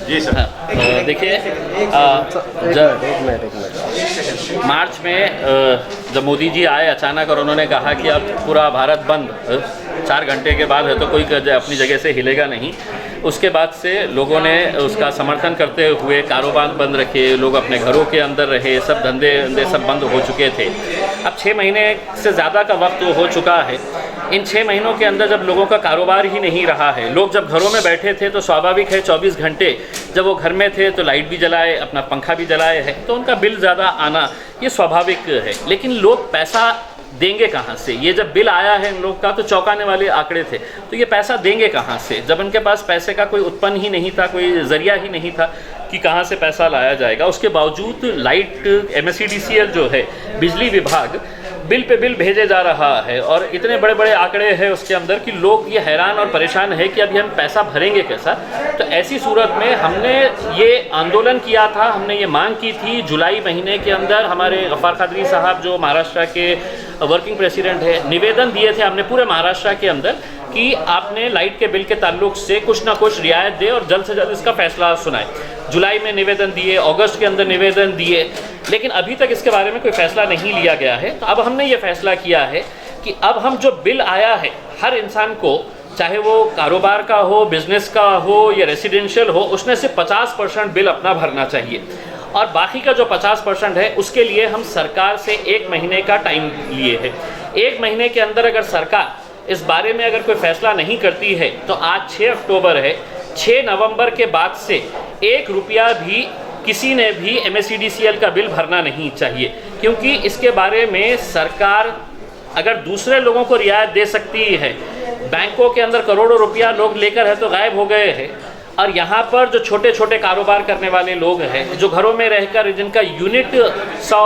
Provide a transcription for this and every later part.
जी sir. देखिए, मार्च में जब मोदी जी आए अचानक और उन्होंने कहा कि अब पूरा भारत बंद, 4 घंटे के बाद है तो कोई अपनी जगह से हिलेगा नहीं। उसके बाद से लोगों ने उसका समर्थन करते हुए कारोबार बंद रखे, लोग अपने घरों के अंदर रहे, सब धंधे सब बंद हो चुके थे। अब 6 महीने से ज़्यादा का वक्त हो चुका है। इन 6 महीनों के अंदर जब लोगों का कारोबार ही नहीं रहा है, लोग जब घरों में बैठे थे तो स्वाभाविक है 24 घंटे जब वो घर में थे तो लाइट भी जलाए, अपना पंखा भी जलाए है, तो उनका बिल ज़्यादा आना ये स्वाभाविक है। लेकिन लोग पैसा देंगे कहाँ से? ये जब बिल आया है इन लोग का तो चौंकाने वाले आंकड़े थे। तो ये पैसा देंगे कहाँ से जब इनके पास पैसे का कोई उत्पन्न ही नहीं था, कोई ज़रिया ही नहीं था कि कहाँ से पैसा लाया जाएगा। उसके बावजूद लाइट MSEDCL जो है बिजली विभाग बिल पे बिल भेजे जा रहा है और इतने बड़े बड़े आंकड़े हैं उसके अंदर कि लोग ये हैरान और परेशान है कि अभी हम पैसा भरेंगे कैसा। तो ऐसी सूरत में हमने ये आंदोलन किया था, हमने ये मांग की थी जुलाई महीने के अंदर। हमारे गफ्फार कादरी साहब जो महाराष्ट्र के वर्किंग प्रेसिडेंट है, निवेदन दिए थे हमने पूरे महाराष्ट्र के अंदर कि आपने लाइट के बिल के ताल्लुक से कुछ ना कुछ रियायत दे और जल्द से जल्द इसका फैसला सुनाए। जुलाई में निवेदन दिए, अगस्त के अंदर निवेदन दिए, लेकिन अभी तक इसके बारे में कोई फैसला नहीं लिया गया है। तो अब हमने ये फैसला किया है कि अब हम जो बिल आया है हर इंसान को, चाहे वो कारोबार का हो, बिजनेस का हो या रेसिडेंशियल हो, उसमें से 50% बिल अपना भरना चाहिए और बाकी का जो 50% है उसके लिए हम सरकार से 1 महीने का टाइम लिए है। 1 महीने के अंदर अगर सरकार इस बारे में अगर कोई फैसला नहीं करती है तो आज 6 अक्टूबर है, 6 नवंबर के बाद से 1 रुपया भी किसी ने भी MSEDCL का बिल भरना नहीं चाहिए, क्योंकि इसके बारे में सरकार अगर दूसरे लोगों को रियायत दे सकती है, बैंकों के अंदर करोड़ों रुपया लोग लेकर है तो गायब हो गए हैं, और यहाँ पर जो छोटे छोटे कारोबार करने वाले लोग हैं जो घरों में रहकर जिनका यूनिट 100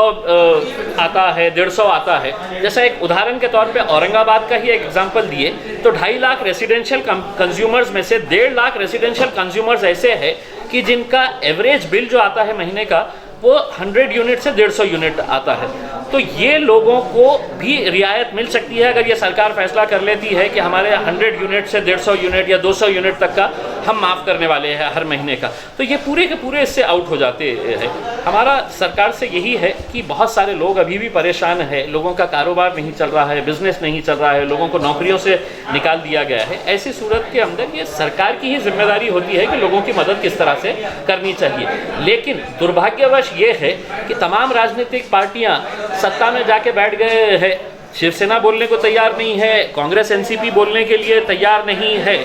आता है, 150 आता है, जैसा एक उदाहरण के तौर पे औरंगाबाद का ही एक एग्जांपल दिए तो 2.5 लाख रेसिडेंशियल कंज्यूमर्स में से 1.5 लाख रेसिडेंशियल कंज्यूमर्स ऐसे हैं कि जिनका एवरेज बिल जो आता है महीने का वो 100 यूनिट से 150 यूनिट आता है। तो ये लोगों को भी रियायत मिल सकती है अगर ये सरकार फैसला कर लेती है कि हमारे 100 यूनिट से 150 यूनिट या 200 यूनिट तक का हम माफ़ करने वाले हैं हर महीने का, तो ये पूरे के पूरे इससे आउट हो जाते हैं। हमारा सरकार से यही है कि बहुत सारे लोग अभी भी परेशान हैं, लोगों का कारोबार नहीं चल रहा है, बिजनेस नहीं चल रहा है, लोगों को नौकरियों से निकाल दिया गया है। ऐसी सूरत के अंदर ये सरकार की ही जिम्मेदारी होती है कि लोगों की मदद किस तरह से करनी चाहिए। लेकिन दुर्भाग्यवश ये है कि तमाम राजनीतिक पार्टियां सत्ता में जाके बैठ गए हैं, शिवसेना बोलने को तैयार नहीं है, कांग्रेस NCP बोलने के लिए तैयार नहीं है।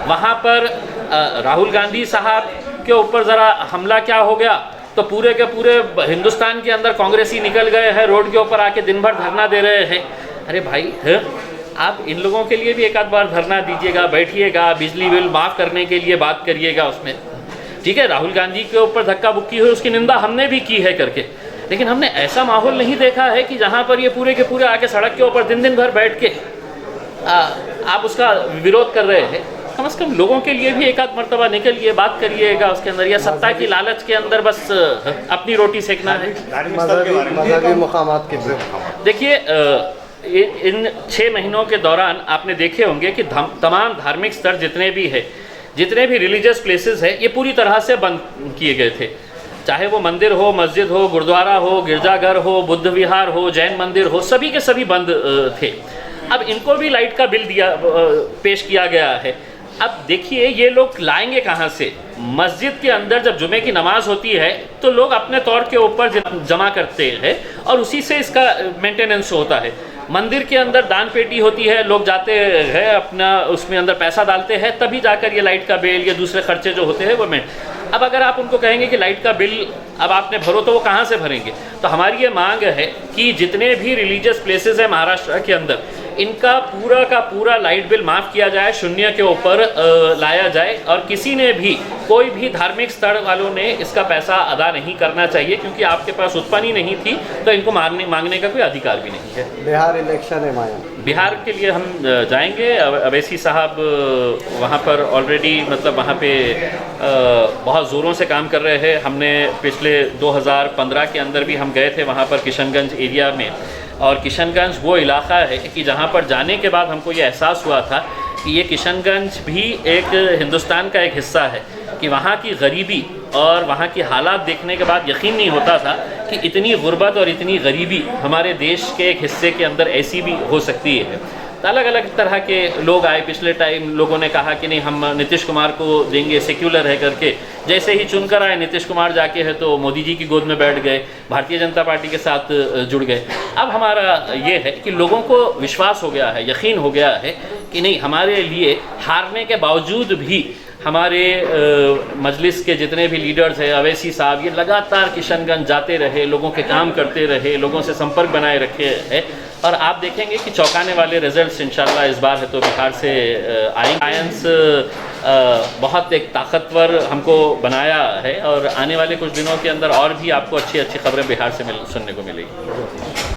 वहाँ पर राहुल गांधी साहब के ऊपर ज़रा हमला क्या हो गया तो पूरे के पूरे हिंदुस्तान के अंदर कांग्रेसी निकल गए हैं, रोड के ऊपर आके दिन भर धरना दे रहे हैं। अरे भाई है? आप इन लोगों के लिए भी एक आध बार धरना दीजिएगा, बैठिएगा, बिजली बिल माफ़ करने के लिए बात करिएगा उसमें, ठीक है। राहुल गांधी के ऊपर धक्का बुक्की हुई, उसकी निंदा हमने भी की है करके, लेकिन हमने ऐसा माहौल नहीं देखा है कि जहाँ पर ये पूरे के पूरे आके सड़क के ऊपर दिन भर बैठ के आप उसका विरोध कर रहे हैं। कम से कम लोगों के लिए भी एक आध मरतबा निकलिए, बात करिएगा उसके अंदर। या सत्ता की लालच के अंदर बस अपनी रोटी सेकना है। देखिए, इन 6 महीनों के दौरान आपने देखे होंगे कि तमाम धार्मिक स्थल जितने भी है, जितने भी रिलीजियस प्लेसेस है, ये पूरी तरह से बंद किए गए थे। चाहे वो मंदिर हो, मस्जिद हो, गुरुद्वारा हो, गिरजाघर हो, बुद्ध विहार हो, जैन मंदिर हो, सभी के सभी बंद थे। अब इनको भी लाइट का बिल पेश किया गया है। अब देखिए ये लोग लाएंगे कहाँ से? मस्जिद के अंदर जब जुमे की नमाज होती है तो लोग अपने तौर के ऊपर जमा करते हैं और उसी से इसका मेंटेनेंस होता है। मंदिर के अंदर दान पेटी होती है, लोग जाते हैं अपना उसमें अंदर पैसा डालते हैं, तभी जाकर ये लाइट का बिल या दूसरे खर्चे जो होते हैं वो अब अगर आप उनको कहेंगे कि लाइट का बिल अब आपने भरो तो वो कहाँ से भरेंगे? तो हमारी ये मांग है कि जितने भी रिलीजियस प्लेसेस हैं महाराष्ट्र के अंदर, इनका पूरा का पूरा लाइट बिल माफ़ किया जाए, 0 के ऊपर लाया जाए, और किसी ने भी कोई भी धार्मिक स्थल वालों ने इसका पैसा अदा नहीं करना चाहिए, क्योंकि आपके पास उत्पन्न ही नहीं थी तो इनको मांगने का कोई अधिकार भी नहीं है। बिहार इलेक्शन है माया, बिहार के लिए हम जाएंगे। अवैसी साहब वहाँ पर ऑलरेडी मतलब वहाँ पे बहुत ज़ोरों से काम कर रहे हैं। हमने पिछले 2015 के अंदर भी हम गए थे वहाँ पर किशनगंज एरिया में, और किशनगंज वो इलाका है कि जहाँ पर जाने के बाद हमको ये एहसास हुआ था कि ये किशनगंज भी एक हिंदुस्तान का एक हिस्सा है। कि वहाँ की गरीबी और वहाँ की हालात देखने के बाद यकीन नहीं होता था कि इतनी गुर्बत और इतनी गरीबी हमारे देश के एक हिस्से के अंदर ऐसी भी हो सकती है। तो अलग अलग तरह के लोग आए। पिछले टाइम लोगों ने कहा कि नहीं हम नीतीश कुमार को देंगे, सेक्युलर है करके। जैसे ही चुनकर आए नीतीश कुमार जाके है तो मोदी जी की गोद में बैठ गए, भारतीय जनता पार्टी के साथ जुड़ गए। अब हमारा ये है कि लोगों को विश्वास हो गया है, यकीन हो गया है कि नहीं, हमारे लिए हारने के बावजूद भी हमारे मजलिस के जितने भी लीडर्स हैं, अवैसी साहब, ये लगातार किशनगंज जाते रहे, लोगों के काम करते रहे, लोगों से संपर्क बनाए रखे हैं। और आप देखेंगे कि चौंकाने वाले रिजल्ट्स इंशाल्लाह इस बार है तो बिहार से आएंगे। साइंस बहुत एक ताकतवर हमको बनाया है और आने वाले कुछ दिनों के अंदर और भी आपको अच्छी अच्छी खबरें बिहार से सुनने को मिलेगी।